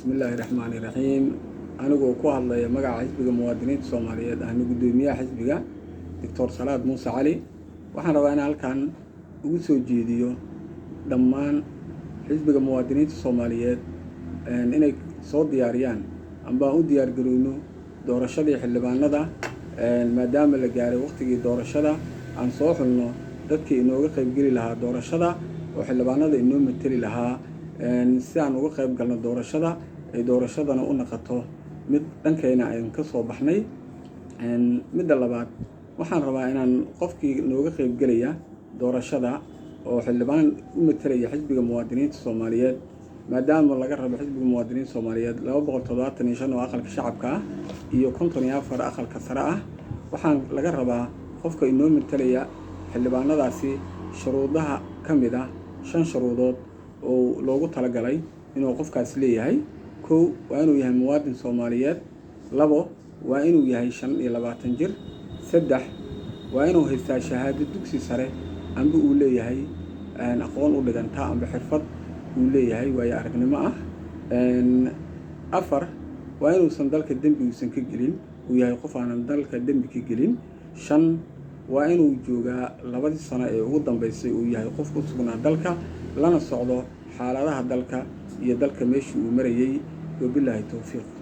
bismillaahi raxmaani raxiim. Anigoo ku hadlaya magaca xisbiga muwaadiniinta Soomaaliyeed ahna gudoomiyaha xisbiga Dr. Salaad Muuse Cali, waxaan rabaa in halkan ugu soo jeediyo dhammaan xisbiga muwaadiniinta Soomaaliyeed inay soo diyaariyaan amba u diyaar garowno doorashadii xildhibaanada maadaama la gaaray waqtigii doorashada aan soo xulno dadkii inooga qayb geli lahaa doorashada oo xildhibaanada inoo matali lahaa si aan uga qayb galno doorashada ay doorashadana u noqoto mid dhankayna ayaan ka soo baxnay. Midda labaad, waxaan rabaa inaan qofkii nooga qayb gelaya doorashada oo xildhibaan u matalaya xisbiga muwaadiniinta Soomaaliyeed, maadaama laga rabo xisbiga muwaadiniinta Soomaaliyeed 275 oo aqalka shacabka ah iyo 54 aqalka sare ah, waxaan laga rabaa qofka inoo matalaya xildhibaanadaasi shuruudaha ka mid ah 5 shuruudood oo loogu talagalay inuu qofkaas leeyahay. 1 waa inuu yahay muwaadin Soomaaliyeed. 2 waa inuu yahay 25 jir. 3 waa inuu haystaa shahaado dugsi sare amba uu leeyahay aqoon u dhiganta amba xirfad uu leeyahay waayo aragnimo ah. 4 waa inuusan dalka dembi uusan ka gelin, uu yahay qof aanan dalka dembi ka gelin. 5 waa inuu joogaa 2 sano ee ugu dambeysay uu yahay qof ku sugnaa dalka lana socdo xaaladaha dalka iyo dalka meeshii uu marayay. Wabilaahi tawfiiq.